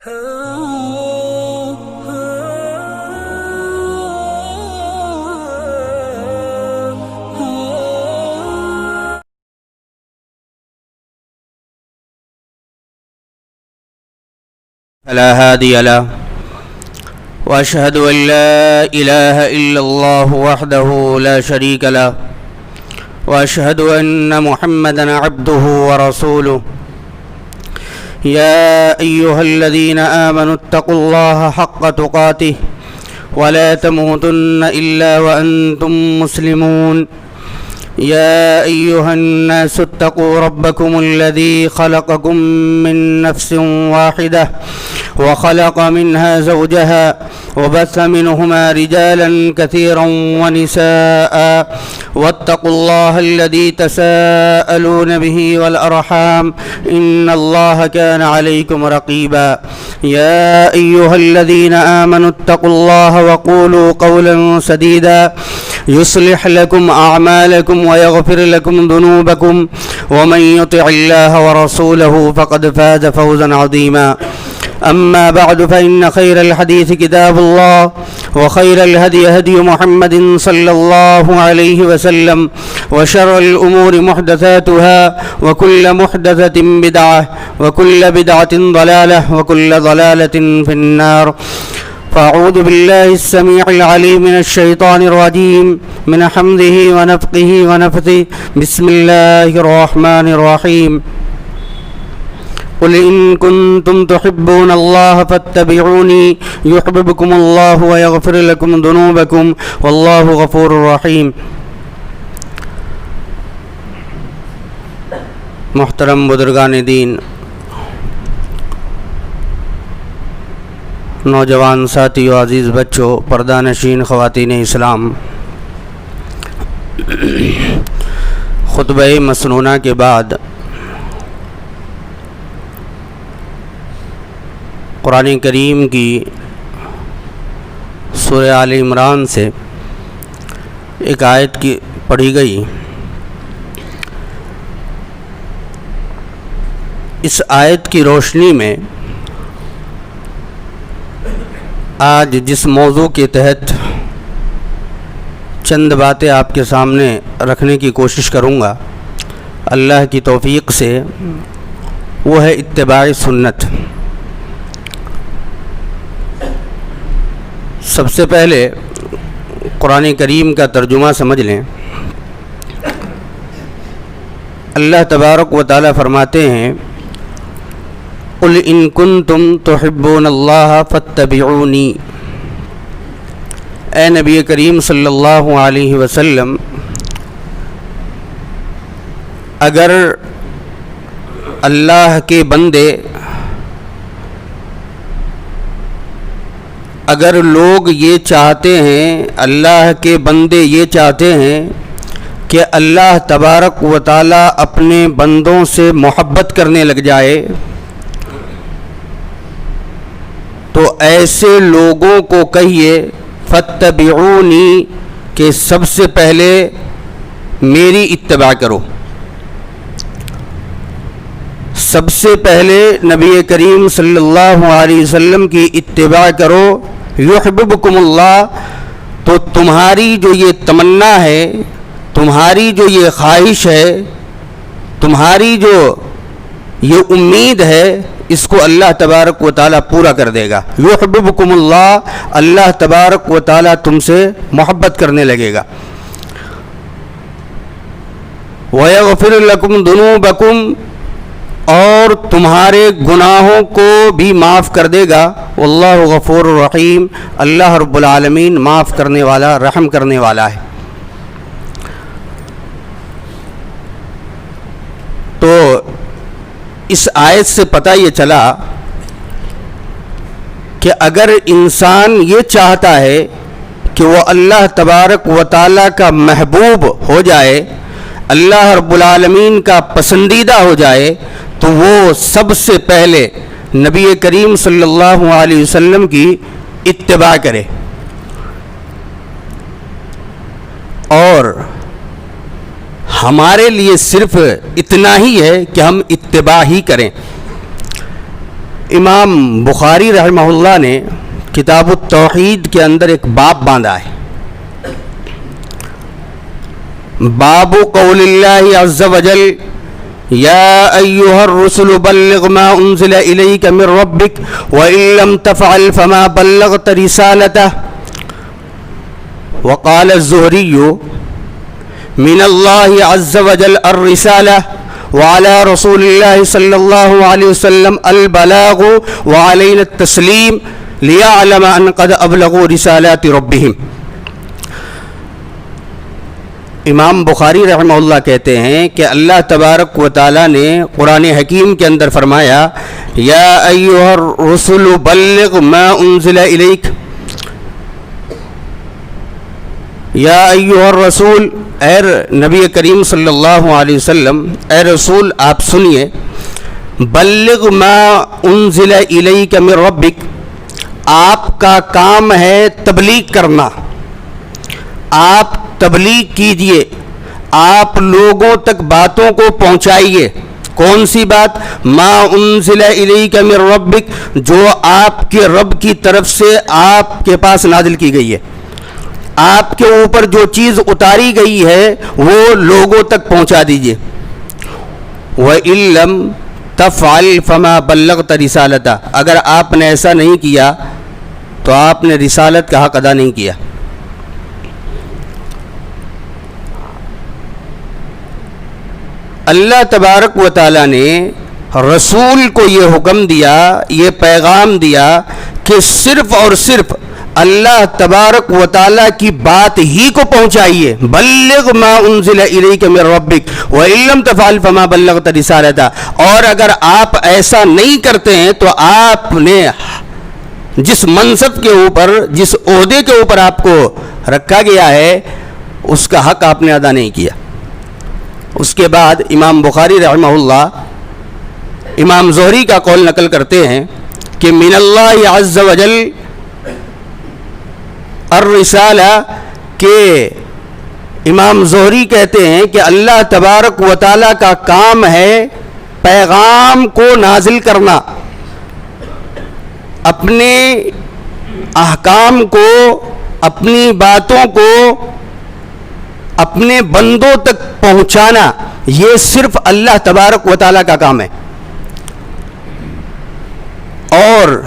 فلا هادي له وأشهد أن لا إله إلا الله وحده لا شريك له وأشهد أن محمدًا عبده ورسوله يا أيها الذين آمنوا اتقوا الله حق تقاته ولا تموتن إلا وأنتم مسلمون يا أيها الناس اتقوا ربكم الذي خلقكم من نفس واحدة وخلق منها زوجها وبث منهما رجالا كثيرا ونساء واتقوا الله الذي تساءلون به والأرحام إن الله كان عليكم رقيبا يا أيها الذين آمنوا اتقوا الله وقولوا قولا سديدا يصلح لكم أعمالكم ويغفر لكم ذنوبكم ومن يطع الله ورسوله فقد فاز فوزا عظيما أما بعد فإن خير الحديث كتاب الله وخير الهدي هدي محمد صلى الله عليه وسلم وشر الأمور محدثاتها وكل محدثة بدعة وكل بدعة ضلالة وكل ضلالة في النار فأعوذ بالله السميع العليم من الشيطان الرجيم من حمده ونفخه ونفثه بسم الله الرحمن الرحيم قل إن كنتم تحبون الله فاتبعوني يحببكم الله ويغفر لكم ذنوبكم والله غفور رحيم. محترم بزرگان دین، نوجوان ساتھیو، عزیز بچوں، پردہ نشین خواتین اسلام، خطبہ مسنونہ کے بعد قرآن کریم کی سورہ آل عمران سے ایک آیت کی پڑھی گئی. اس آیت کی روشنی میں آج جس موضوع کے تحت چند باتیں آپ کے سامنے رکھنے کی کوشش کروں گا اللہ کی توفیق سے، وہ ہے اتباع سنت. سب سے پہلے قرآن کریم کا ترجمہ سمجھ لیں. اللہ تبارک و تعالی فرماتے ہیں قل ان کنتم تحبون اللہ فاتبعونی. اے نبی کریم صلی اللہ علیہ وسلم، اگر اللہ کے بندے، اگر لوگ یہ چاہتے ہیں، اللہ کے بندے یہ چاہتے ہیں کہ اللہ تبارک و تعالی اپنے بندوں سے محبت کرنے لگ جائے، تو ایسے لوگوں کو کہیے فاتبعونی کہ سب سے پہلے میری اتباع کرو. سب سے پہلے نبی کریم صلی اللہ علیہ وسلم کی اتباع کرو. یحببکم اللہ. تو تمہاری جو یہ تمنا ہے، تمہاری جو یہ خواہش ہے، تمہاری جو یہ امید ہے، اس کو اللہ تبارک و تعالیٰ پورا کر دے گا. یحببکم اللہ، اللہ تبارک و تعالیٰ تم سے محبت کرنے لگے گا. وَيَغْفِرْ لَكُمْ ذُنُوبَكُمْ، اور تمہارے گناہوں کو بھی معاف کر دے گا. واللہ غفور الرحیم، اللہ رب العالمین معاف کرنے والا، رحم کرنے والا ہے. تو اس آیت سے پتہ یہ چلا کہ اگر انسان یہ چاہتا ہے کہ وہ اللہ تبارک و تعالیٰ کا محبوب ہو جائے، اللہ رب العالمین کا پسندیدہ ہو جائے، تو وہ سب سے پہلے نبی کریم صلی اللہ علیہ وسلم کی اتباع کرے. اور ہمارے لیے صرف اتنا ہی ہے کہ ہم اتباع ہی کریں. امام بخاری رحمہ اللہ نے کتاب التوحید کے اندر ایک باب باندھا ہے، باب قول اللہ عز وجل یا ایہا الرسل بلغ ما انزل الیک من ربک وان لم تفعل فما بلغت رسالتہ. وقال الزہری من اللہ عز وجل الرسالہ وعلى رسول اللہ صلی اللہ علیہ وسلم البلاغ وعلینا التسلیم لیعلم ان قد ابلغوا رسالات ربہم. امام بخاری رحمہ اللہ کہتے ہیں کہ اللہ تبارک و تعالیٰ نے قرآن حکیم کے اندر فرمایا یا ایھا الرسل بلغ ما انزل الیک، یا ایھا الرسول، اے نبی کریم صلی اللہ علیہ وسلم، اے رسول آپ سنیے، بلغ ما انزل الیک من ربک، آپ کا کام ہے تبلیغ کرنا، آپ تبلیغ کیجئے، آپ لوگوں تک باتوں کو پہنچائیے. کون سی بات؟ ما انزل الیک من ربک، جو آپ کے رب کی طرف سے آپ کے پاس نازل کی گئی ہے، آپ کے اوپر جو چیز اتاری گئی ہے وہ لوگوں تک پہنچا دیجئے. وَإِن لَّمْ تَفْعَلْ فَمَا بَلَّغْتَ رِسَالَتَهْ، اگر آپ نے ایسا نہیں کیا تو آپ نے رسالت کا حق ادا نہیں کیا. اللہ تبارک و تعالیٰ نے رسول کو یہ حکم دیا، یہ پیغام دیا کہ صرف اور صرف اللہ تبارک و تعالیٰ کی بات ہی کو پہنچائیے. بلغ ما انزل الیک من ربک وان لم تفعل فما بلغت رسالتہ. اور اگر آپ ایسا نہیں کرتے ہیں تو آپ نے جس منصب کے اوپر، جس عہدے کے اوپر آپ کو رکھا گیا ہے، اس کا حق آپ نے ادا نہیں کیا. اس کے بعد امام بخاری رحمہ اللہ امام زہری کا قول نقل کرتے ہیں کہ من اللہ عز وجل الرسالہ، کہ امام زہری کہتے ہیں کہ اللہ تبارک و تعالیٰ کا کام ہے پیغام کو نازل کرنا، اپنے احکام کو، اپنی باتوں کو اپنے بندوں تک پہنچانا، یہ صرف اللہ تبارک و تعالیٰ کا کام ہے. اور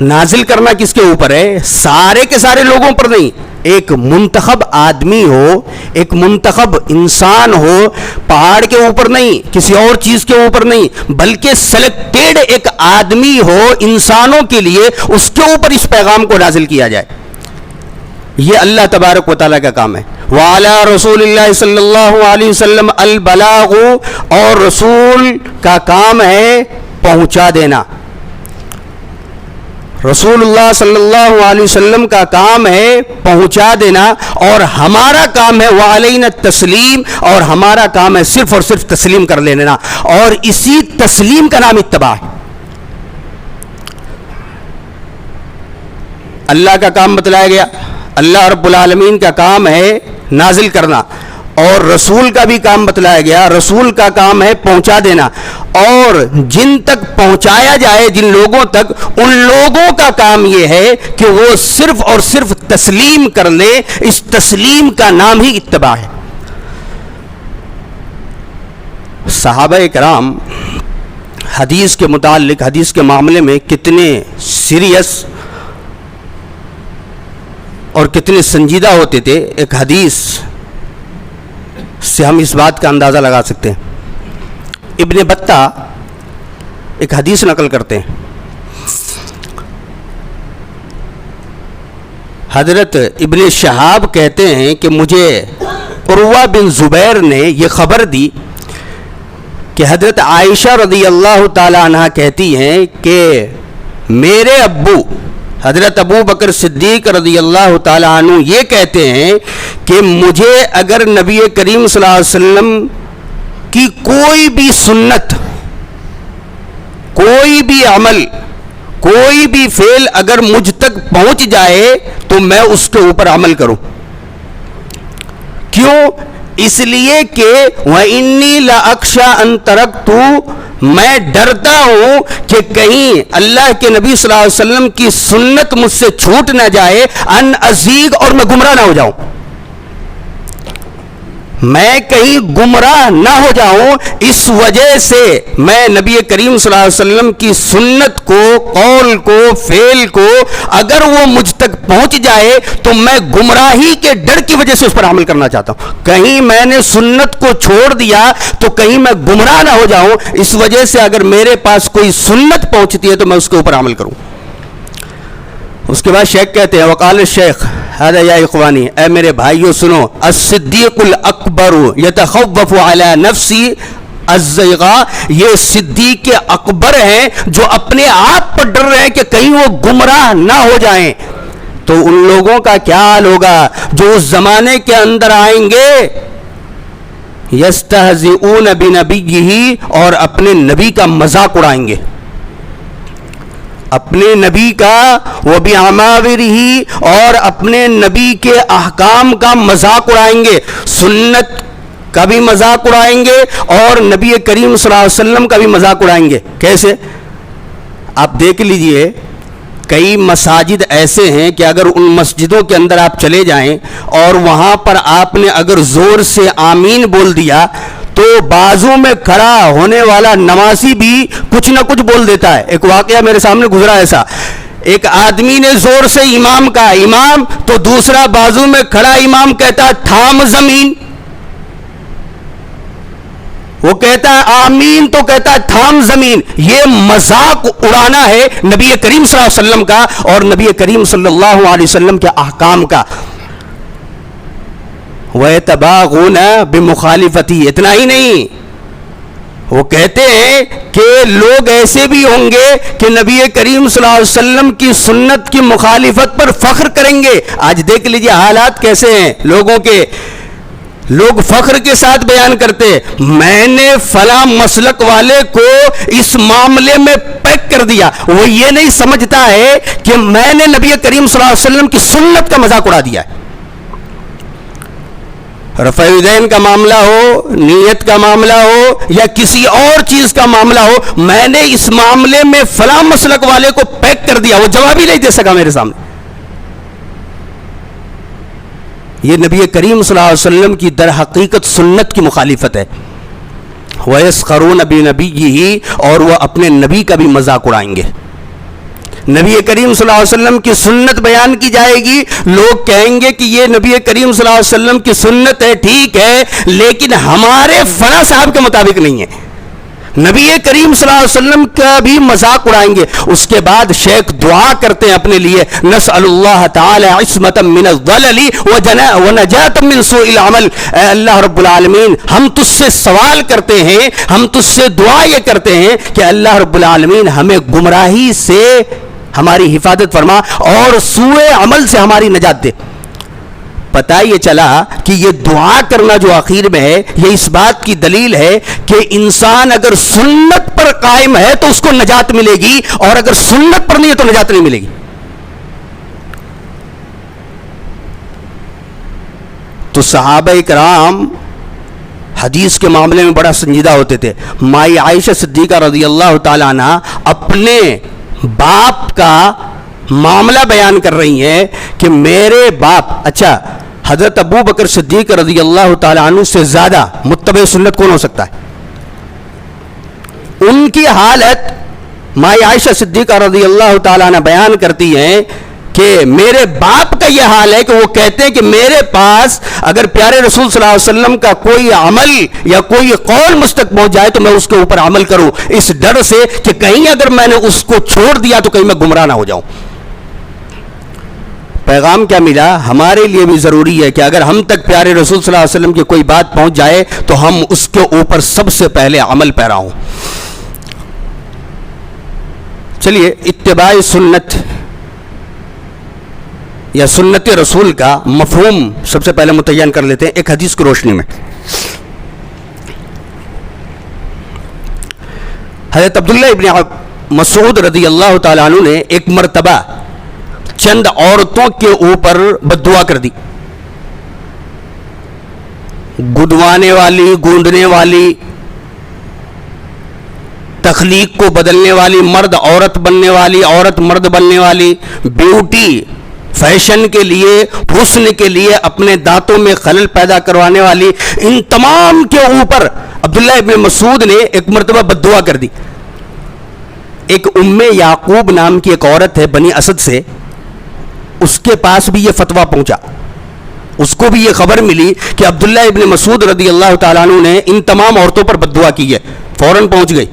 نازل کرنا کس کے اوپر ہے؟ سارے کے سارے لوگوں پر نہیں. ایک منتخب آدمی ہو، ایک منتخب انسان ہو، پہاڑ کے اوپر نہیں، کسی اور چیز کے اوپر نہیں، بلکہ سلیکٹڈ ایک آدمی ہو انسانوں کے لیے، اس کے اوپر اس پیغام کو نازل کیا جائے. یہ اللہ تبارک و تعالیٰ کا کام ہے. وَعَلَى رسول اللہ صلی اللہ علیہ وسلم البلاغ، اور رسول کا کام ہے پہنچا دینا. رسول اللہ صلی اللہ علیہ وسلم کا کام ہے پہنچا دینا، اور ہمارا کام ہے وَعَلَيْنَا التَّسْلِيمُ، اور ہمارا کام ہے صرف اور صرف تسلیم کر لینا. اور اسی تسلیم کا نام اتباع ہے. اللہ کا کام بتلایا گیا، اللہ رب العالمین کا کام ہے نازل کرنا، اور رسول کا بھی کام بتلایا گیا، رسول کا کام ہے پہنچا دینا. اور جن تک پہنچایا جائے، جن لوگوں تک، ان لوگوں کا کام یہ ہے کہ وہ صرف اور صرف تسلیم کر لے. اس تسلیم کا نام ہی اتباع ہے. صحابہ کرام حدیث کے متعلق، حدیث کے معاملے میں کتنے سیریس اور کتنے سنجیدہ ہوتے تھے، ایک حدیث سے ہم اس بات کا اندازہ لگا سکتے ہیں. ابن بطہ ایک حدیث نقل کرتے ہیں. حضرت ابن شہاب کہتے ہیں کہ مجھے عروہ بن زبیر نے یہ خبر دی کہ حضرت عائشہ رضی اللہ تعالی عنہ کہتی ہیں کہ میرے ابو حضرت ابو بکر صدیق رضی اللہ تعالی عنہ یہ کہتے ہیں کہ مجھے اگر نبی کریم صلی اللہ علیہ وسلم کی کوئی بھی سنت، کوئی بھی عمل، کوئی بھی فعل اگر مجھ تک پہنچ جائے تو میں اس کے اوپر عمل کروں. کیوں؟ اس لیے کہ وَإِنِّي لَأَخْشَىٰ أَن تَرَكْتُ میں ڈرتا ہوں کہ کہیں اللہ کے نبی صلی اللہ علیہ وسلم کی سنت مجھ سے چھوٹ نہ جائے، ان ازیغ، اور میں گمراہ نہ ہو جاؤں، میں کہیں گمراہ نہ ہو جاؤں۔ اس وجہ سے میں نبی کریم صلی اللہ علیہ وسلم کی سنت کو، قول کو، فعل کو اگر وہ مجھ تک پہنچ جائے تو میں گمراہی کے ڈر کی وجہ سے اس پر عمل کرنا چاہتا ہوں۔ کہیں میں نے سنت کو چھوڑ دیا تو کہیں میں گمراہ نہ ہو جاؤں، اس وجہ سے اگر میرے پاس کوئی سنت پہنچتی ہے تو میں اس کے اوپر عمل کروں۔ اس کے بعد شیخ کہتے ہیں، وقال الشیخ هذا یا اخوانی، اے میرے بھائیو سنو، الصدیق الاکبر یتخوف علی نفسی الزیغا، یہ صدیق اکبر ہیں جو اپنے آپ پر ڈر رہے ہیں کہ کہیں وہ گمراہ نہ ہو جائیں۔ تو ان لوگوں کا کیا حال ہوگا جو اس زمانے کے اندر آئیں گے، یستہزئون بنبیہ، اور اپنے نبی کا مذاق اڑائیں گے، اپنے نبی کا، وہ بِأَمَاوِرِهِ، اور اپنے نبی کے احکام کا مذاق اڑائیں گے، سنت کا بھی مذاق اڑائیں گے اور نبی کریم صلی اللہ علیہ وسلم کا بھی مذاق اڑائیں گے۔ کیسے؟ آپ دیکھ لیجئے، کئی مساجد ایسے ہیں کہ اگر ان مسجدوں کے اندر آپ چلے جائیں اور وہاں پر آپ نے اگر زور سے آمین بول دیا تو بازو میں کھڑا ہونے والا نمازی بھی کچھ نہ کچھ بول دیتا ہے۔ ایک واقعہ میرے سامنے گزرا ایسا، ایک آدمی نے زور سے امام کہا امام، تو دوسرا بازو میں کھڑا امام کہتا تھام زمین، وہ کہتا ہے آمین تو کہتا ہے تھام زمین۔ یہ مذاق اڑانا ہے نبی کریم صلی اللہ علیہ وسلم کا اور نبی کریم صلی اللہ علیہ وسلم کے احکام کا۔ وَيَتَبَاغُونَ بِمُخَالِفَتِهِ، اتنا ہی نہیں، وہ کہتے ہیں کہ لوگ ایسے بھی ہوں گے کہ نبی کریم صلی اللہ علیہ وسلم کی سنت کی مخالفت پر فخر کریں گے۔ آج دیکھ لیجئے حالات کیسے ہیں لوگوں کے، لوگ فخر کے ساتھ بیان کرتے، میں نے فلاں مسلک والے کو اس معاملے میں پیک کر دیا۔ وہ یہ نہیں سمجھتا ہے کہ میں نے نبی کریم صلی اللہ علیہ وسلم کی سنت کا مذاق اڑا دیا ہے۔ رفع یدین کا معاملہ ہو، نیت کا معاملہ ہو یا کسی اور چیز کا معاملہ ہو، میں نے اس معاملے میں فلاں مسلک والے کو پیک کر دیا، وہ جواب ہی نہیں دے سکا میرے سامنے۔ یہ نبی کریم صلی اللہ علیہ وسلم کی در حقیقت سنت کی مخالفت ہے۔ وَيَسْخَرُونَ بِنَبِيِّهِ، اور وہ اپنے نبی کا بھی مذاق اڑائیں گے۔ نبی کریم صلی اللہ علیہ وسلم کی سنت بیان کی جائے گی، لوگ کہیں گے کہ یہ نبی کریم صلی اللہ علیہ وسلم کی سنت ہے، ٹھیک ہے، لیکن ہمارے فلاں صاحب کے مطابق نہیں ہے۔ نبی کریم صلی اللہ علیہ وسلم کا بھی مذاق اڑائیں گے۔ اس کے بعد شیخ دعا کرتے ہیں اپنے لیے، نسأل اللہ تعالی عصمتا من الضلل ونجاتا من سوء العمل، اے اللہ رب العالمین ہم تجھ سے سوال کرتے ہیں، ہم تجھ سے دعا یہ کرتے ہیں کہ اللہ رب العالمین ہمیں گمراہی سے ہماری حفاظت فرما اور سوء عمل سے ہماری نجات دے۔ پتہ یہ چلا کہ یہ دعا کرنا جو آخر میں ہے، یہ اس بات کی دلیل ہے کہ انسان اگر سنت پر قائم ہے تو اس کو نجات ملے گی، اور اگر سنت پر نہیں ہے تو نجات نہیں ملے گی۔ تو صحابہ کرام حدیث کے معاملے میں بڑا سنجیدہ ہوتے تھے۔ مائی عائشہ صدیقہ رضی اللہ تعالیٰ عنہ اپنے باپ کا معاملہ بیان کر رہی ہیں کہ میرے باپ، اچھا حضرت ابو بکر صدیق رضی اللہ تعالیٰ عنہ سے زیادہ متبع سنت کون ہو سکتا ہے؟ ان کی حالت مائی عائشہ صدیقہ رضی اللہ تعالیٰ عنہ بیان کرتی ہیں کہ میرے باپ کا یہ حال ہے کہ وہ کہتے ہیں کہ میرے پاس اگر پیارے رسول صلی اللہ علیہ وسلم کا کوئی عمل یا کوئی قول مجھ تک پہنچ جائے تو میں اس کے اوپر عمل کروں، اس ڈر سے کہ کہیں اگر میں نے اس کو چھوڑ دیا تو کہیں میں گمراہ نہ ہو جاؤں۔ پیغام کیا ملا؟ ہمارے لیے بھی ضروری ہے کہ اگر ہم تک پیارے رسول صلی اللہ علیہ وسلم کی کوئی بات پہنچ جائے تو ہم اس کے اوپر سب سے پہلے عمل پیرا ہوں۔ چلیے اتباع سنت یا سنت رسول کا مفہوم سب سے پہلے متعین کر لیتے ہیں ایک حدیث کی روشنی میں۔ حضرت عبداللہ ابن مسعود رضی اللہ تعالیٰ عنہ نے ایک مرتبہ چند عورتوں کے اوپر بددعا کر دی، گدوانے والی، گوندنے والی، تخلیق کو بدلنے والی، مرد عورت بننے والی، عورت مرد بننے والی، بیوٹی فیشن کے لیے، حسن کے لیے اپنے دانتوں میں خلل پیدا کروانے والی، ان تمام کے اوپر عبداللہ ابن مسعود نے ایک مرتبہ بد دعا کر دی. ایک ام یعقوب نام کی ایک عورت ہے بنی اسد سے، اس کے پاس بھی یہ فتویٰ پہنچا، اس کو بھی یہ خبر ملی کہ عبداللہ ابن مسعود رضی اللہ تعالیٰ عنہ نے ان تمام عورتوں پر بد دعا کی ہے. فوراً پہنچ گئی.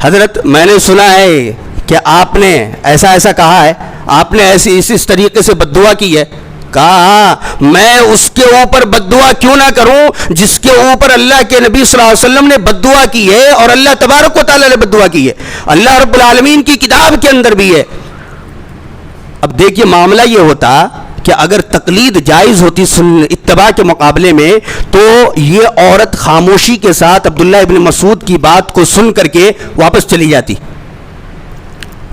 حضرت میں نے سنا ہے کہ آپ نے ایسا ایسا کہا ہے، آپ نے ایسی اس طریقے سے بد دعا کی ہے. کہا میں اس کے اوپر بد دعا کیوں نہ کروں جس کے اوپر اللہ کے نبی صلی اللہ علیہ وسلم نے بد دعا کی ہے اور اللہ تبارک و تعالیٰ نے بد دعا کی ہے، اللہ رب العالمین کی کتاب کے اندر بھی ہے. اب دیکھیے معاملہ یہ ہوتا کہ اگر تقلید جائز ہوتی اتباع کے مقابلے میں تو یہ عورت خاموشی کے ساتھ عبداللہ ابن مسعود کی بات کو سن کر کے واپس چلی جاتی.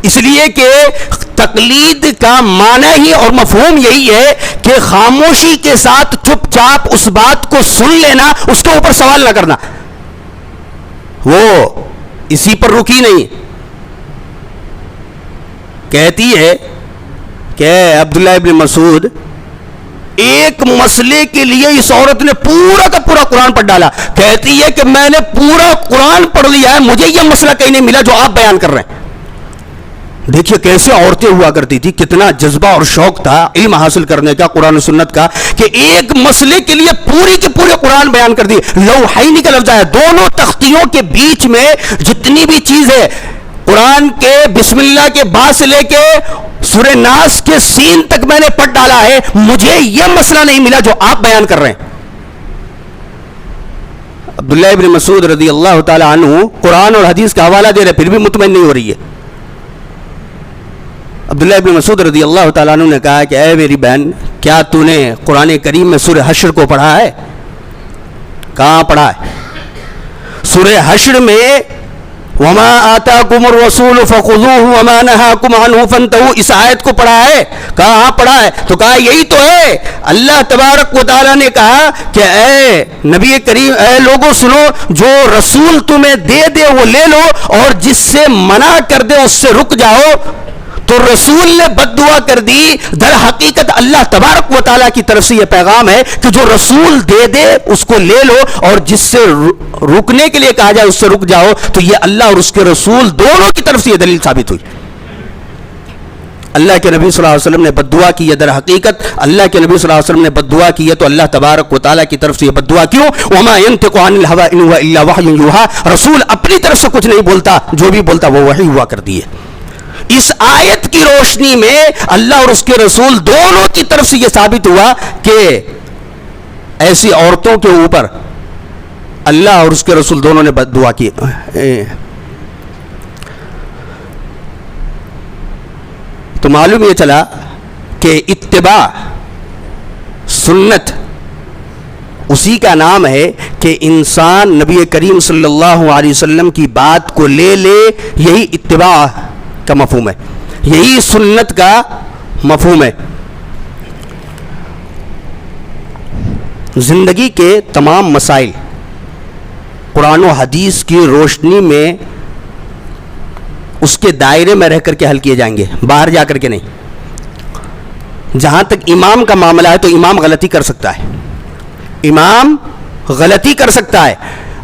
اس لیے کہ تقلید کا معنی ہی اور مفہوم یہی ہے کہ خاموشی کے ساتھ چپ چاپ اس بات کو سن لینا، اس کے اوپر سوال نہ کرنا. وہ اسی پر رکی نہیں، کہتی ہے کہ عبداللہ ابن مسعود ایک مسئلے کے لیے اس عورت نے پورا کا پورا قرآن پڑھ ڈالا. کہتی ہے کہ میں نے پورا قرآن پڑھ لیا ہے، مجھے یہ مسئلہ کہیں نہیں ملا جو آپ بیان کر رہے ہیں. دیکھیے کیسے عورتیں ہوا کرتی تھی، کتنا جذبہ اور شوق تھا علم حاصل کرنے کا، قرآن و سنت کا، کہ ایک مسئلے کے لیے پوری کے پورے قرآن بیان کر دی. لوحین کا لفظ ہے، دونوں تختیوں کے بیچ میں جتنی بھی چیز ہے قرآن کے بسم اللہ کے با سے لے کے سورہ ناس کے سین تک میں نے پڑھ ڈالا ہے، مجھے یہ مسئلہ نہیں ملا جو آپ بیان کر رہے ہیں. عبداللہ ابن مسعود رضی اللہ تعالی عنہ قرآن اور حدیث کا حوالہ دے رہے پھر بھی مطمئن نہیں ہو رہی ہے. عبداللہ ابن مسعود رضی اللہ تعالیٰ عنہ نے کہا کہ اے میری بہن، کیا تو نے قرآن کریم میں سورہ حشر کو پڑھا ہے؟ کہاں پڑھا ہے؟ سورہ حشر میں وما آتاکم الرسول فخذوہ وما نہاکم عنہ فانتہوا، اس آیت کو پڑھا ہے؟ کہاں پڑھا ہے؟ تو کہا یہی تو ہے. اللہ تبارک و تعالیٰ نے کہا کہ اے نبی کریم، اے لوگوں سنو، جو رسول تمہیں دے دے وہ لے لو اور جس سے منع کر دے اس سے رک جاؤ. تو رسول نے بد دعا کر دی. در حقیقت اللہ تبارک و تعالیٰ کی طرف سے یہ پیغام ہے کہ جو رسول دے دے اس کو لے لو اور جس سے رکنے کے لیے کہا جائے اس سے رک جاؤ. تو یہ اللہ اور اس کے رسول دونوں کی طرف سے یہ دلیل ثابت ہوئی. اللہ کے نبی صلی اللہ علیہ وسلم نے بد دعا کی ہے، در حقیقت اللہ کے نبی صلی اللہ علیہ وسلم نے بد دعا کی ہے تو اللہ تبارک و تعالیٰ کی طرف سے یہ بد دعا کیوں؟ وما ينطق عن الهوى ان هو الا وحی یوحى. رسول اپنی طرف سے کچھ نہیں بولتا، جو بھی بولتا وہ وحی ہوا کرتی ہے. اس آیت کی روشنی میں اللہ اور اس کے رسول دونوں کی طرف سے یہ ثابت ہوا کہ ایسی عورتوں کے اوپر اللہ اور اس کے رسول دونوں نے بد دعا کی. تو معلوم یہ چلا کہ اتباع سنت اسی کا نام ہے کہ انسان نبی کریم صلی اللہ علیہ وسلم کی بات کو لے لے. یہی اتباع کا مفہوم ہے، یہی سنت کا مفہوم ہے. زندگی کے تمام مسائل قرآن و حدیث کی روشنی میں اس کے دائرے میں رہ کر کے حل کیے جائیں گے، باہر جا کر کے نہیں. جہاں تک امام کا معاملہ ہے تو امام غلطی کر سکتا ہے، امام غلطی کر سکتا ہے.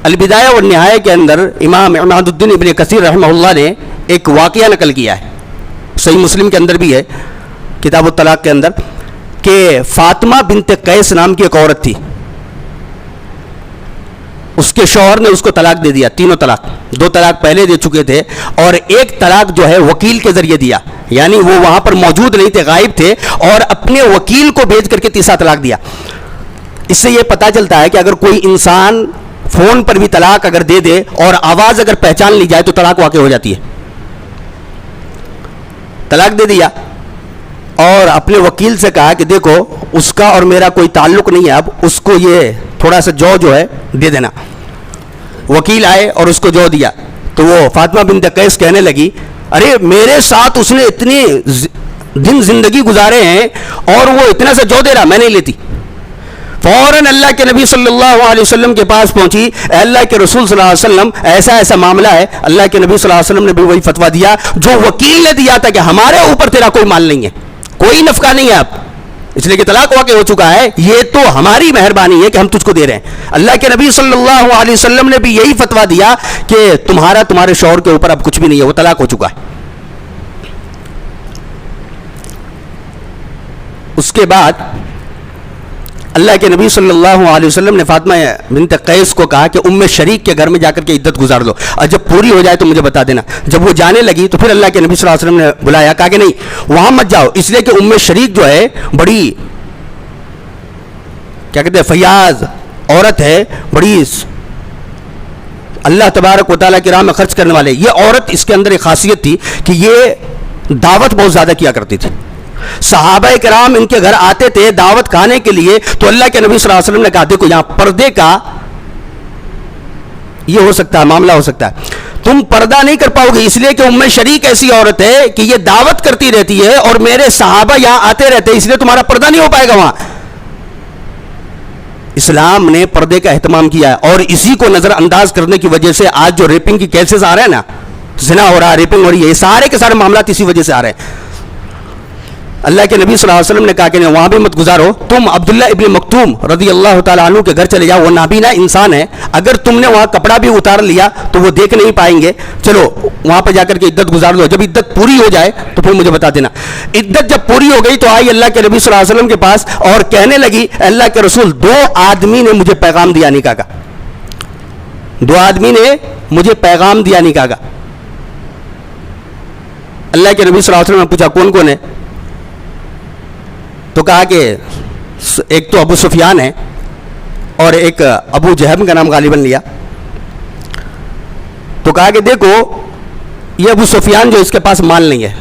البدایہ والنہایہ کے اندر امام عماد الدین ابن کثیر رحمہ اللہ نے ایک واقعہ نقل کیا ہے، صحیح مسلم کے اندر بھی ہے، کتاب الطلاق کے اندر، کہ فاطمہ بنت قیس نام کی ایک عورت تھی. اس کے شوہر نے اس کو طلاق دے دیا، تینوں طلاق، 2 طلاق پہلے دے چکے تھے اور 1 طلاق جو ہے وکیل کے ذریعے دیا، یعنی وہ وہاں پر موجود نہیں تھے، غائب تھے، اور اپنے وکیل کو بھیج کر کے تیسرا طلاق دیا. اس سے یہ پتہ چلتا ہے کہ اگر کوئی انسان فون پر بھی طلاق اگر دے دے اور آواز اگر پہچان لی جائے تو طلاق واقع ہو جاتی ہے. طلاق دے دیا اور اپنے وکیل سے کہا کہ دیکھو اس کا اور میرا کوئی تعلق نہیں ہے، اب اس کو یہ تھوڑا سا جو ہے دے دینا. وکیل آئے اور اس کو جو دیا تو وہ فاطمہ بنت قیس کہنے لگی ارے میرے ساتھ اس نے اتنی دن زندگی گزارے ہیں اور وہ اتنا سا جو دے رہا، میں نہیں لیتی. فوراً اللہ کے نبی صلی اللہ علیہ وسلم کے پاس پہنچی، اے اللہ کے رسول صلی اللہ علیہ وسلم ایسا ایسا معاملہ ہے. اللہ کے نبی صلی اللہ علیہ وسلم نے بھی وہی فتویٰ دیا جو وکیل نے دیا تھا کہ ہمارے اوپر تیرا کوئی مال نہیں ہے، کوئی نفقہ نہیں ہے اب، اس لیے کہ طلاق واقع ہو چکا ہے، یہ تو ہماری مہربانی ہے کہ ہم تجھ کو دے رہے ہیں. اللہ کے نبی صلی اللہ علیہ وسلم نے بھی یہی فتویٰ دیا کہ تمہارے شوہر کے اوپر اب کچھ بھی نہیں ہے، وہ طلاق ہو چکا ہے. اس کے بعد اللہ کے نبی صلی اللہ علیہ وسلم نے فاطمہ بنت قیس کو کہا کہ ام شریک کے گھر میں جا کر کے عدت گزار دو، اور جب پوری ہو جائے تو مجھے بتا دینا. جب وہ جانے لگی تو پھر اللہ کے نبی صلی اللہ علیہ وسلم نے بلایا، کہا کہ نہیں وہاں مت جاؤ، اس لیے کہ ام شریک جو ہے بڑی کیا کہتے ہیں فیاض عورت ہے، بڑی اللہ تبارک و تعالیٰ کی راہ میں خرچ کرنے والے. یہ عورت اس کے اندر ایک خاصیت تھی کہ یہ دعوت بہت زیادہ کیا کرتی تھی. صحابہ کرام ان کے گھر آتے تھے دعوت کھانے کے لیے، تو اللہ کے نبی صلی اللہ علیہ وسلم نے کہا دیکھو یہاں پردے کا یہ ہو سکتا ہے، معاملہ ہو سکتا ہے، تم پردہ نہیں کر پاؤ گے، اس لیے کہ ام شریک ایسی عورت ہے کہ یہ دعوت کرتی رہتی ہے اور میرے صحابہ یہاں آتے رہتے ہیں، اس لیے تمہارا پردہ نہیں ہو پائے گا وہاں. اسلام نے پردے کا اہتمام کیا ہے، اور اسی کو نظر انداز کرنے کی وجہ سے آج جو ریپنگ کی کیسز آ رہے ہیں نا، زنا ہو رہا ہے، ریپنگ ہو رہی ہے، یہ سارے کے سارے معاملات اسی وجہ سے آ رہے ہیں. اللہ کے نبی صلی اللہ علیہ وسلم نے کہا کہ نہیں وہاں بھی مت گزارو، تم عبداللہ ابن مکتوم رضی اللہ تعالیٰ عنہ کے گھر چلے جاؤ، وہ نابینا انسان ہے، اگر تم نے وہاں کپڑا بھی اتار لیا تو وہ دیکھ نہیں پائیں گے، چلو وہاں پہ جا کر کے عدت گزار دو، جب عدت پوری ہو جائے تو پھر مجھے بتا دینا. عدت جب پوری ہو گئی تو آئی اللہ کے نبی صلی اللہ علیہ وسلم کے پاس اور کہنے لگی اللہ کے رسول 2 آدمی نے مجھے پیغام دیا نکاح کا، 2 آدمی نے مجھے پیغام دیا نکاح کا. اللہ کے نبی صلی اللہ علیہ وسلم نے پوچھا کون کون ہے؟ تو کہا کہ ایک تو ابو سفیان ہے اور ایک ابو جہم کا نام غالباً لیا. تو کہا کہ دیکھو یہ ابو سفیان جو اس کے پاس مال نہیں ہے،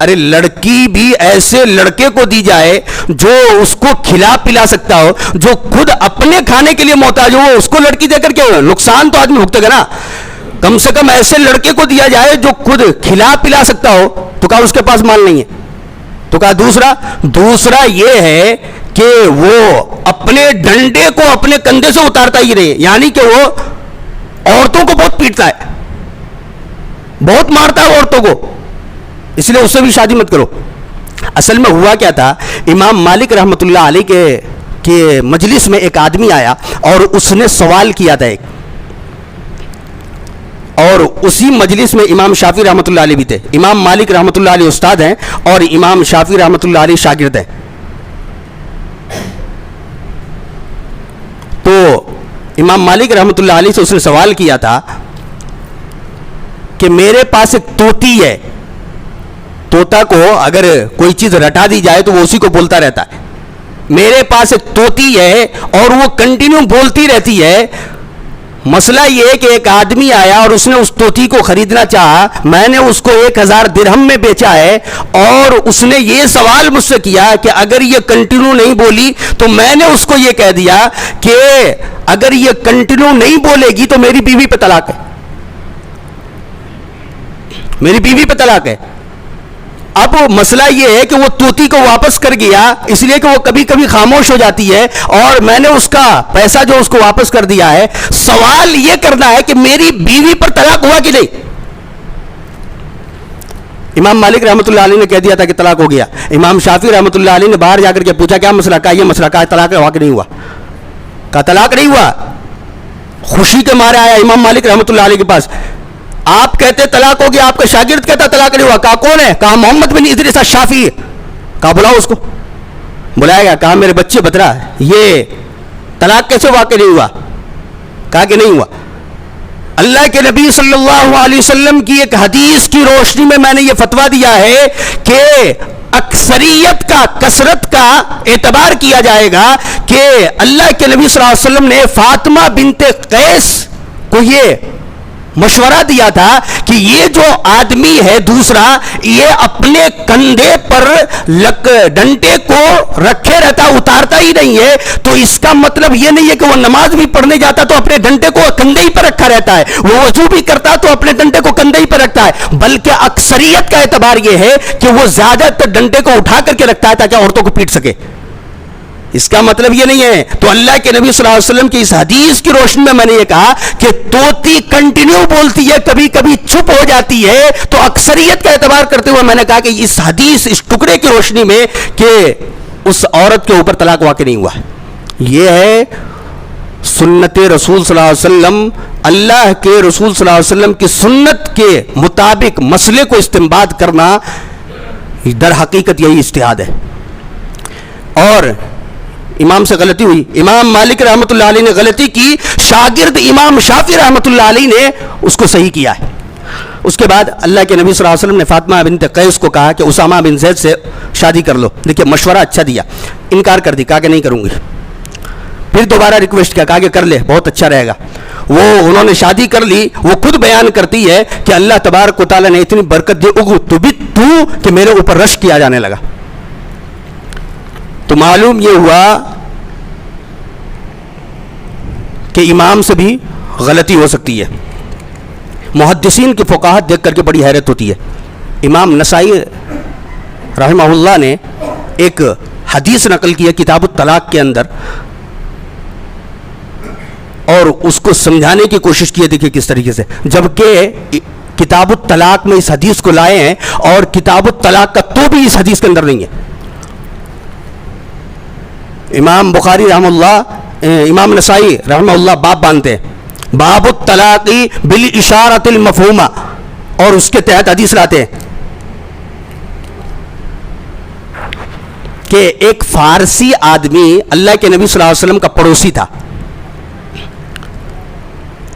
ارے لڑکی بھی ایسے لڑکے کو دی جائے جو اس کو کھلا پلا سکتا ہو، جو خود اپنے کھانے کے لیے محتاج ہو، اس کو لڑکی دے کر کے نقصان تو آدمی بھگتے گا نا. کم سے کم ایسے لڑکے کو دیا جائے جو خود کھلا پلا سکتا ہو. تو کہا اس کے پاس مال نہیں ہے. تو کہا دوسرا یہ ہے کہ وہ اپنے ڈنڈے کو اپنے کندھے سے اتارتا ہی رہے، یعنی کہ وہ عورتوں کو بہت پیٹتا ہے، بہت مارتا ہے عورتوں کو، اس لیے اس سے بھی شادی مت کرو. اصل میں ہوا کیا تھا، امام مالک رحمۃ اللہ علیہ کے مجلس میں ایک آدمی آیا اور اس نے سوال کیا تھا ایک، اور اسی مجلس میں امام شافعی رحمۃ اللہ علیہ بھی تھے. امام مالک رحمۃ اللہ علیہ استاد ہیں اور امام شافعی رحمۃ اللہ علیہ شاگرد ہیں. تو امام مالک رحمۃ اللہ علیہ سے اس نے سوال کیا تھا کہ میرے پاس ایک طوطی ہے، طوطا کو اگر کوئی چیز رٹا دی جائے تو وہ اسی کو بولتا رہتا ہے، میرے پاس ایک طوطی ہے اور وہ کنٹینیو بولتی رہتی ہے. مسئلہ یہ ہے کہ ایک آدمی آیا اور اس نے اس طوطی کو خریدنا چاہا، میں نے اس کو 1000 درہم میں بیچا ہے، اور اس نے یہ سوال مجھ سے کیا کہ اگر یہ کنٹینیو نہیں بولی تو میں نے اس کو یہ کہہ دیا کہ اگر یہ کنٹینیو نہیں بولے گی تو میری بیوی پہ طلاق ہے، میری بیوی پہ طلاق ہے. اب مسئلہ یہ ہے کہ وہ طوطی کو واپس کر گیا، اس لیے کہ وہ کبھی کبھی خاموش ہو جاتی ہے، اور میں نے اس کا پیسہ جو اس کو واپس کر دیا ہے. سوال یہ کرنا ہے کہ میری بیوی پر طلاق ہوا کہ نہیں. امام مالک رحمۃ اللہ علیہ نے کہہ دیا تھا کہ طلاق ہو گیا. امام شافعی رحمۃ اللہ علیہ نے باہر جا کر کے پوچھا کیا مسئلہ؟ کہا یہ مسئلہ. کہا طلاق ہوا کہ نہیں ہوا؟ کہا طلاق نہیں ہوا. خوشی کے مارے آیا امام مالک رحمۃ اللہ علیہ کے پاس، آپ کہتے طلاق ہو گیا، آپ کا شاگرد کہتا طلاق نہیں ہوا. کہا کون ہے؟ کہا محمد بن ادریس الشافعی. کہا بلاؤ اس کو. بلایا گیا. کہا میرے بچے بترا یہ طلاق کیسے واقع نہیں ہوا؟ کہا کہ نہیں ہوا. اللہ کے نبی صلی اللہ علیہ وسلم کی ایک حدیث کی روشنی میں نے یہ فتویٰ دیا ہے کہ اکثریت کا کثرت کا اعتبار کیا جائے گا کہ اللہ کے نبی صلی اللہ علیہ وسلم نے فاطمہ بنت قیس کو یہ مشورہ دیا تھا کہ یہ جو آدمی ہے دوسرا، یہ اپنے کندھے پر ڈنڈے کو رکھے رہتا، اتارتا ہی نہیں ہے، تو اس کا مطلب یہ نہیں ہے کہ وہ نماز بھی پڑھنے جاتا تو اپنے ڈنڈے کو کندھے ہی پر رکھا رہتا ہے، وہ وضو بھی کرتا تو اپنے ڈنڈے کو کندھے ہی پر رکھتا ہے، بلکہ اکثریت کا اعتبار یہ ہے کہ وہ زیادہ تر ڈنڈے کو اٹھا کر کے رکھتا ہے تاکہ عورتوں کو پیٹ سکے. اس کا مطلب یہ نہیں ہے. تو اللہ کے نبی صلی اللہ علیہ وسلم کی اس حدیث کی روشنی میں میں نے یہ کہا کہ طوطی کنٹینیو بولتی ہے, کبھی کبھی چپ ہو جاتی ہے, تو اکثریت کا اعتبار کرتے ہوئے میں نے کہا کہ اس حدیث, اس ٹکڑے کی روشنی میں کہ اس عورت کے اوپر طلاق واقع نہیں ہوا. یہ ہے سنت رسول صلی اللہ علیہ وسلم, اللہ کے رسول صلی اللہ علیہ وسلم کی سنت کے مطابق مسئلے کو استنباط کرنا, در حقیقت یہی اجتہاد ہے. اور امام سے غلطی ہوئی, امام مالک رحمۃ اللہ علیہ نے غلطی کی, شاگرد امام شافعی رحمۃ اللہ علیہ نے اس کو صحیح کیا ہے. اس کے بعد اللہ کے نبی صلی اللہ علیہ وسلم نے فاطمہ بنت قیس کو کہا کہ اسامہ بن زید سے شادی کر لو. دیکھیے مشورہ اچھا دیا, انکار کر دی, کہا کہ نہیں کروں گی. پھر دوبارہ ریکویسٹ کیا, کہا کہ کر لے, بہت اچھا رہے گا. وہ انہوں نے شادی کر لی. وہ خود بیان کرتی ہے کہ اللہ تبارک و تعالیٰ نے اتنی برکت دی, اغتبت کہ میرے اوپر رش کیا جانے لگا. تو معلوم یہ ہوا کہ امام سے بھی غلطی ہو سکتی ہے. محدثین کی فقاہت دیکھ کر کے بڑی حیرت ہوتی ہے. امام نسائی رحمہ اللہ نے ایک حدیث نقل کی ہے کتاب الطلاق کے اندر, اور اس کو سمجھانے کی کوشش کی ہے. دیکھیے کس طریقے سے, جبکہ کتاب الطلاق میں اس حدیث کو لائے ہیں اور کتاب الطلاق کا تو بھی اس حدیث کے اندر نہیں ہے. امام بخاری رحمہ اللہ, امام نسائی رحمہ اللہ باب باندھتے ہیں, باب الطلاق بالاشارۃ المفہومہ, اور اس کے تحت حدیث لاتے ہیں کہ ایک فارسی آدمی اللہ کے نبی صلی اللہ علیہ وسلم کا پڑوسی تھا,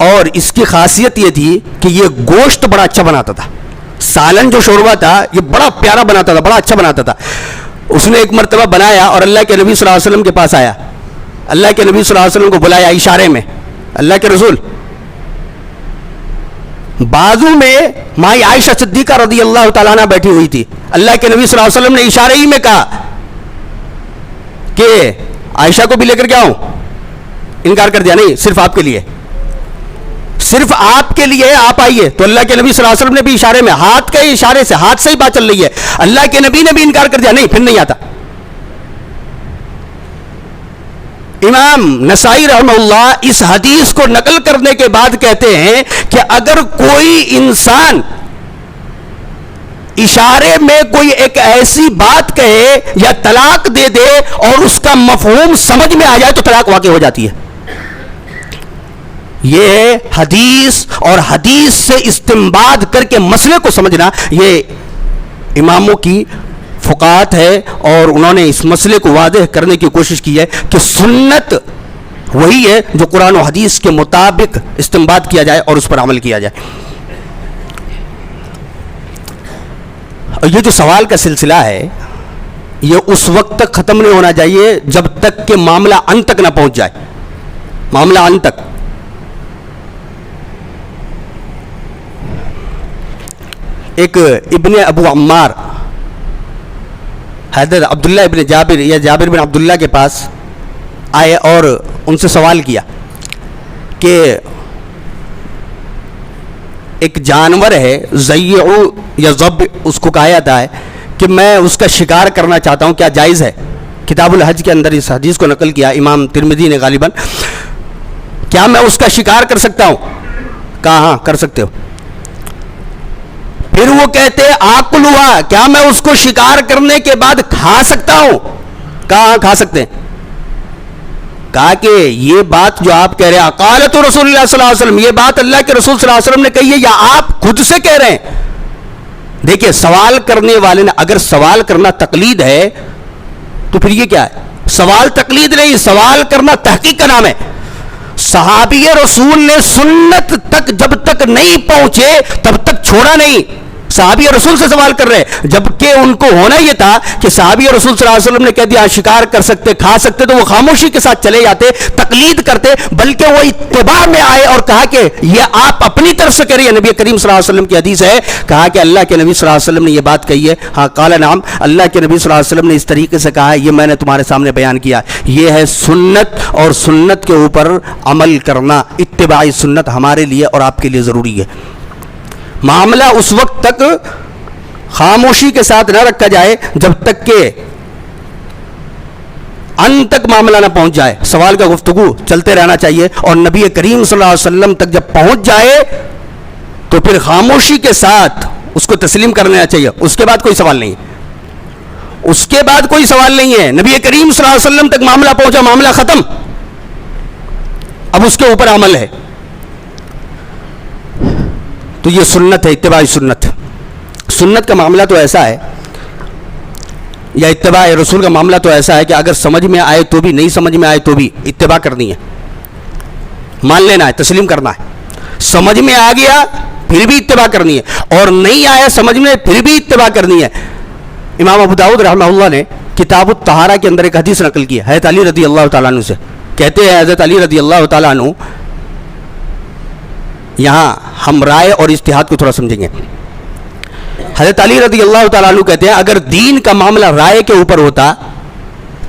اور اس کی خاصیت یہ تھی کہ یہ گوشت بڑا اچھا بناتا تھا. سالن جو شوربہ تھا یہ بڑا پیارا بناتا تھا, بڑا اچھا بناتا تھا. اس نے ایک مرتبہ بنایا اور اللہ کے نبی صلی اللہ علیہ وسلم کے پاس آیا. اللہ کے نبی صلی اللہ علیہ وسلم کو بلایا اشارے میں, اللہ کے رسول. بازو میں مائی عائشہ صدیقہ رضی اللہ تعالیٰ عنہ بیٹھی ہوئی تھی. اللہ کے نبی صلی اللہ علیہ وسلم نے اشارے ہی میں کہا کہ عائشہ کو بھی لے کر کے آؤں. انکار کر دیا, نہیں صرف آپ کے لیے, صرف آپ کے لیے آپ آئیے. تو اللہ کے نبی صلی اللہ علیہ وسلم نے بھی اشارے میں, ہاتھ کے اشارے سے, ہاتھ سے ہی بات چل رہی ہے. اللہ کے نبی نے بھی انکار کر دیا, نہیں پھر نہیں آتا. امام نسائی رحمہ اللہ اس حدیث کو نقل کرنے کے بعد کہتے ہیں کہ اگر کوئی انسان اشارے میں کوئی ایک ایسی بات کہے یا طلاق دے دے اور اس کا مفہوم سمجھ میں آ جائے تو طلاق واقع ہو جاتی ہے. یہ حدیث اور حدیث سے استنباط کر کے مسئلے کو سمجھنا یہ اماموں کی فقاہت ہے, اور انہوں نے اس مسئلے کو واضح کرنے کی کوشش کی ہے کہ سنت وہی ہے جو قرآن و حدیث کے مطابق استنباط کیا جائے اور اس پر عمل کیا جائے. یہ جو سوال کا سلسلہ ہے یہ اس وقت تک ختم نہیں ہونا چاہیے جب تک کہ معاملہ ان تک نہ پہنچ جائے. معاملہ ان تک. ایک ابن ابو عمار حضرت عبداللہ ابن جابر یا جابر بن عبداللہ کے پاس آئے اور ان سے سوال کیا کہ ایک جانور ہے ضیع یا ضب اس کو کہا جاتا ہے کہ میں اس کا شکار کرنا چاہتا ہوں, کیا جائز ہے؟ کتاب الحج کے اندر اس حدیث کو نقل کیا امام ترمذی نے غالباً. کیا میں اس کا شکار کر سکتا ہوں؟ کہا ہاں کر سکتے ہو. پھر وہ کہتے آکل ہوا, کیا میں اس کو شکار کرنے کے بعد کھا سکتا ہوں؟ کہا ہاں کھا سکتے ہیں. کہا کہ یہ بات جو آپ کہہ رہے ہیں قالت رسول اللہ صلی اللہ علیہ وسلم, یہ بات اللہ کے رسول صلی اللہ علیہ وسلم نے کہی ہے یا آپ خود سے کہہ رہے ہیں؟ دیکھیں سوال کرنے والے نے اگر سوال کرنا تقلید ہے تو پھر یہ کیا ہے؟ سوال تقلید نہیں, سوال کرنا تحقیق کا نام ہے. صحابی رسول نے سنت تک جب تک نہیں پہنچے تب تک چھوڑا نہیں. صحابی رسول سے سوال کر رہے, جبکہ ان کو ہونا یہ تھا کہ صحابی رسول صلی اللہ علیہ وسلم نے کہہ دیا شکار کر سکتے کھا سکتے تو وہ خاموشی کے ساتھ چلے جاتے, تقلید کرتے, بلکہ وہ اتباع میں آئے اور کہا کہ یہ آپ اپنی طرف سے کہہ رہی ہے, نبی کریم صلی اللہ علیہ وسلم کی حدیث ہے. کہا کہ اللہ کے نبی صلی اللہ علیہ وسلم نے یہ بات کہی ہے. ہاں قال نعم, اللہ کے نبی صلی اللہ علیہ وسلم نے اس طریقے سے کہا ہے, یہ میں نے تمہارے سامنے بیان کیا. یہ ہے سنت, اور سنت کے اوپر عمل کرنا, اتباعی سنت ہمارے لیے اور آپ کے لیے ضروری ہے. معاملہ اس وقت تک خاموشی کے ساتھ نہ رکھا جائے جب تک کہ ان تک معاملہ نہ پہنچ جائے، سوال کا گفتگو چلتے رہنا چاہیے، اور نبی کریم صلی اللہ علیہ وسلم تک جب پہنچ جائے تو پھر خاموشی کے ساتھ اس کو تسلیم کر لینا چاہیے، اس کے بعد کوئی سوال نہیں ہے، اس کے بعد کوئی سوال نہیں ہے۔ نبی کریم صلی اللہ علیہ وسلم تک معاملہ پہنچا، معاملہ ختم، اب اس کے اوپر عمل ہے۔ تو یہ سنت ہے، اتباع سنت۔ سنت کا معاملہ تو ایسا ہے، یا اتباع رسول کا معاملہ تو ایسا ہے کہ اگر سمجھ میں آئے تو بھی، نہیں سمجھ میں آئے تو بھی اتباع کرنی ہے، مان لینا ہے، تسلیم کرنا ہے۔ سمجھ میں آ گیا پھر بھی اتباع کرنی ہے، اور نہیں آیا سمجھ میں پھر بھی اتباع کرنی ہے۔ امام ابو داؤد رحمہ اللہ نے کتاب الطہارہ کے اندر ایک حدیث نقل کی ہے حضرت علی رضی اللہ تعالیٰ عنہ سے، کہتے ہیں حضرت علی رضی اللہ تعالیٰ عنہ، یہاں ہم رائے اور اجتہاد کو تھوڑا سمجھیں گے۔ حضرت علی رضی اللہ تعالیٰ عنہ کہتے ہیں اگر دین کا معاملہ رائے کے اوپر ہوتا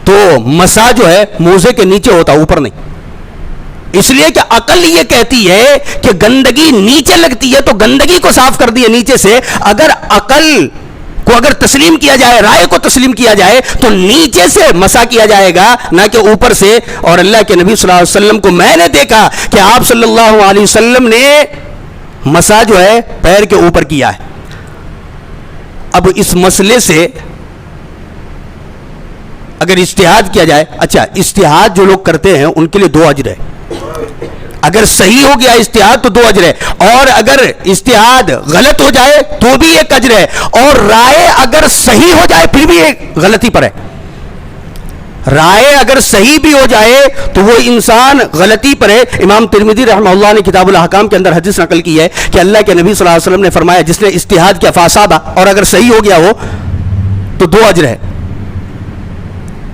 تو مسا جو ہے موزے کے نیچے ہوتا، اوپر نہیں، اس لیے کہ عقل یہ کہتی ہے کہ گندگی نیچے لگتی ہے تو گندگی کو صاف کر دیے نیچے سے۔ اگر عقل کو اگر تسلیم کیا جائے، رائے کو تسلیم کیا جائے تو نیچے سے مسا کیا جائے گا، نہ کہ اوپر سے۔ اور اللہ کے نبی صلی اللہ علیہ وسلم کو میں نے دیکھا کہ آپ صلی اللہ علیہ وسلم نے مسا جو ہے پیر کے اوپر کیا ہے۔ اب اس مسئلے سے اگر اجتہاد کیا جائے، اچھا اجتہاد جو لوگ کرتے ہیں ان کے لیے 2 اجر ہے، اگر صحیح ہو گیا اجتہاد تو 2 اجر ہے، اور اگر اجتہاد غلط ہو جائے تو بھی 1 اجر ہے، اور رائے اگر صحیح ہو جائے پھر بھی ایک غلطی پر ہے۔ رائے اگر صحیح بھی ہو جائے تو وہ انسان غلطی پر ہے۔ امام ترمذی رحمہ اللہ نے کتاب الاحکام کے اندر حدیث نقل کی ہے کہ اللہ کے نبی صلی اللہ علیہ وسلم نے فرمایا جس نے اجتہاد کیا فاصابہ، اور اگر صحیح ہو گیا ہو تو 2 اجر ہے،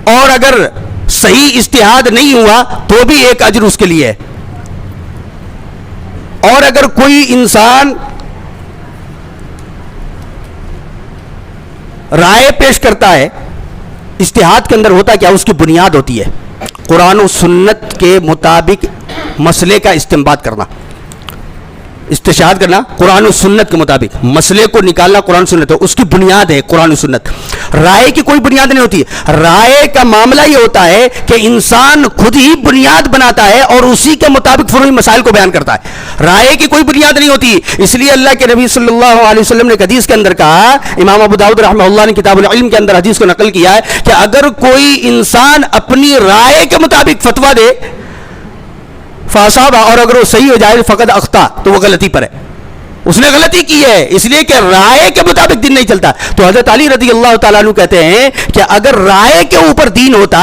اور اگر صحیح اجتہاد نہیں ہوا تو بھی 1 اجر اس کے لیے ہے۔ اور اگر کوئی انسان رائے پیش کرتا ہے، اجتہاد کے اندر ہوتا کیا، اس کی بنیاد ہوتی ہے قرآن و سنت کے مطابق مسئلے کا استنباط کرنا، استشہاد کرنا قرآن و سنت کے مطابق، مسئلے کو نکالنا قرآن و سنت، اس کی بنیاد ہے قرآن و سنت۔ رائے کی کوئی بنیاد نہیں ہوتی، رائے کا معاملہ یہ ہوتا ہے کہ انسان خود ہی بنیاد بناتا ہے اور اسی کے مطابق فروعی مسائل کو بیان کرتا ہے، رائے کی کوئی بنیاد نہیں ہوتی۔ اس لیے اللہ کے نبی صلی اللہ علیہ وسلم نے حدیث کے اندر کہا، امام ابو داؤد رحمہ اللہ نے کتاب العلم کے اندر حدیث کو نقل کیا ہے کہ اگر کوئی انسان اپنی رائے کے مطابق فتویٰ دے فاصابہ، اور اگر وہ صحیح ہو جائے فقد اخطا، تو وہ غلطی پر ہے، اس نے غلطی کی ہے، اس لیے کہ رائے کے مطابق دین نہیں چلتا۔ تو حضرت علی رضی اللہ تعالیٰ عنہ کہتے ہیں کہ اگر رائے کے اوپر دین ہوتا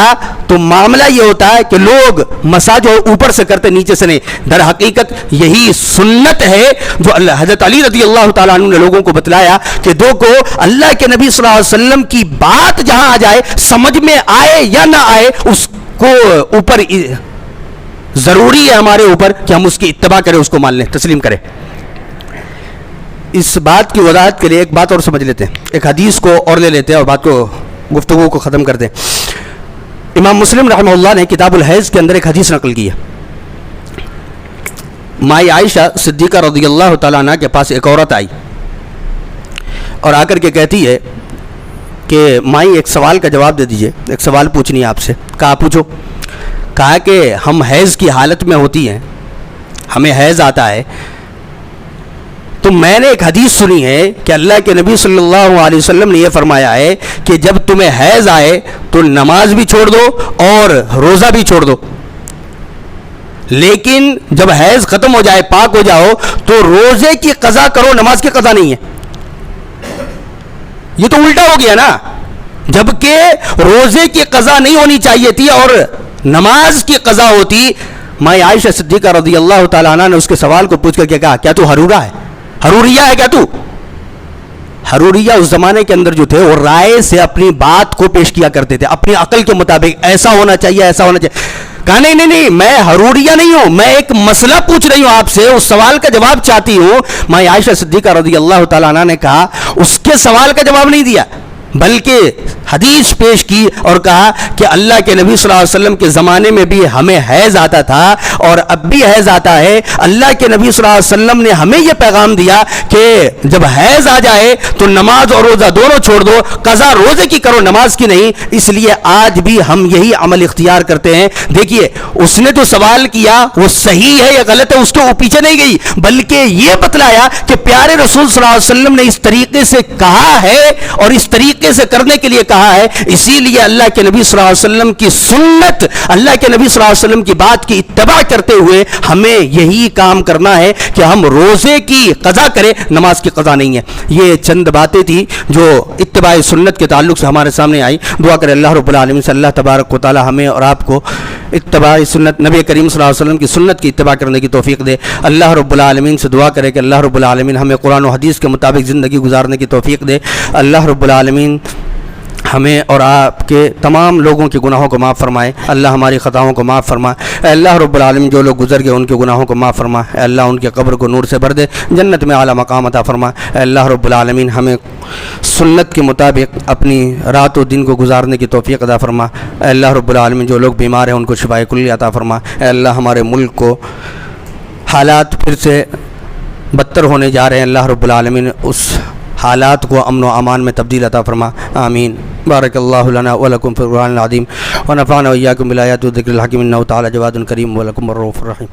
تو معاملہ یہ ہوتا ہے کہ لوگ مسا جو اوپر سے کرتے نیچے سے نہیں۔ در حقیقت یہی سنت ہے جو حضرت علی رضی اللہ تعالیٰ عنہ نے لوگوں کو بتلایا کہ دو کو اللہ کے نبی صلی اللہ علیہ وسلم کی بات جہاں آ جائے، سمجھ میں آئے یا نہ آئے، اس کو اوپر ضروری ہے ہمارے اوپر کہ ہم اس کی اتباع کریں، اس کو مان لیں، تسلیم کریں۔ اس بات کی وضاحت کے لیے ایک بات اور سمجھ لیتے ہیں، ایک حدیث کو اور لے لیتے ہیں اور بات کو گفتگو کو ختم کرتے ہیں۔ امام مسلم رحمہ اللہ نے کتاب الحیض کے اندر ایک حدیث نقل کی ہے۔ مائی عائشہ صدیقہ رضی اللہ تعالیٰ عنہ کے پاس ایک عورت آئی اور آ کر کے کہتی ہے کہ مائی ایک سوال کا جواب دے دیجئے، ایک سوال پوچھنی ہے آپ سے۔ کہا پوچھو۔ کہا کہ ہم حیض کی حالت میں ہوتی ہیں، ہمیں حیض آتا ہے، تو میں نے ایک حدیث سنی ہے کہ اللہ کے نبی صلی اللہ علیہ وسلم نے یہ فرمایا ہے کہ جب تمہیں حیض آئے تو نماز بھی چھوڑ دو اور روزہ بھی چھوڑ دو، لیکن جب حیض ختم ہو جائے، پاک ہو جاؤ، تو روزے کی قضا کرو، نماز کی قضا نہیں ہے۔ یہ تو الٹا ہو گیا نا، جبکہ روزے کی قضا نہیں ہونی چاہیے تھی اور نماز کی قضا ہوتی۔ ماں عائشہ صدیقہ رضی اللہ تعالیٰ عنہ نے اس کے سوال کو پوچھ کر کے کہا، کیا تو حرورہ ہے، حروریہ ہے کیا تو؟ حروریہ اس زمانے کے اندر جو تھے وہ رائے سے اپنی بات کو پیش کیا کرتے تھے، اپنی عقل کے مطابق، ایسا ہونا چاہیے، ایسا ہونا چاہیے۔ کہا نہیں، میں حروریہ نہیں ہوں، میں ایک مسئلہ پوچھ رہی ہوں آپ سے، اس سوال کا جواب چاہتی ہوں۔ ماں عائشہ صدیقہ رضی اللہ تعالیٰ عنہ نے کہا، اس کے سوال کا جواب نہیں دیا، بلکہ حدیث پیش کی اور کہا کہ اللہ کے نبی صلی اللہ علیہ وسلم کے زمانے میں بھی ہمیں حیض آتا تھا اور اب بھی حیض آتا ہے. اللہ کے نبی صلی اللہ علیہ وسلم نے ہمیں یہ پیغام دیا کہ جب حیض آ جائے تو نماز اور روزہ دونوں چھوڑ دو, قضا روزے کی کرو, نماز کی نہیں. اس لیے آج بھی ہم یہی عمل اختیار کرتے ہیں. دیکھیے اس نے تو سوال کیا, وہ صحیح ہے یا غلط ہے اس کے وہ پیچھے نہیں گئی, بلکہ یہ بتلایا کہ پیارے رسول صلی اللہ علیہ وسلم نے اس طریقے سے کہا ہے اور اس طریقے سے کرنے کے لیے کہا ہے. اسی لیے اللہ کے نبی صلی اللہ علیہ وسلم کی سنت, اللہ کے نبی صلی اللہ علیہ وسلم کی بات کی اتباع کرتے ہوئے ہمیں یہی کام کرنا ہے کہ ہم روزے کی قضا کریں, نماز کی قضا نہیں ہے. یہ چند باتیں تھی جو اتباع سنت کے تعلق سے ہمارے سامنے آئی. دعا کریں اللہ رب العالمین سے اللہ تبارک و تعالی ہمیں اور آپ کو اتباع سنت, نبی کریم صلی اللہ علیہ وسلم کی سنت کی اتباع کرنے کی توفیق دے. اللہ رب العالمین سے دعا کرے کہ اللہ رب العالمین ہمیں قرآن و حدیث کے مطابق زندگی گزارنے کی توفیق دے. اللہ رب العالمین ہمیں اور آپ کے تمام لوگوں کے گناہوں کو معاف فرمائے. اللہ ہماری خطاؤں کو معاف فرمائے. اے اللہ رب العالمین جو لوگ گزر گئے ان کے گناہوں کو معاف فرما. اے اللہ ان کے قبر کو نور سے بھر دے, جنت میں اعلیٰ مقام عطا فرما. اے اللہ رب العالمین ہمیں سنت کے مطابق اپنی رات و دن کو گزارنے کی توفیق عطا فرما. اے اللہ رب العالمین جو لوگ بیمار ہیں ان کو شفائے کلی عطا فرما. اے اللہ ہمارے ملک کو حالات پھر سے بدتر ہونے جا رہے ہیں, اللہ رب العالمین اس حالات کو امن و امان میں تبدیل عطا فرما. آمین. بارک اللہ لنا ولکم فی القرآن العظیم ونفعنا وإیاکم بالآیات والذکر الحکیم انہ تعالی جواد کریم ولکم الرؤوف الرحیم.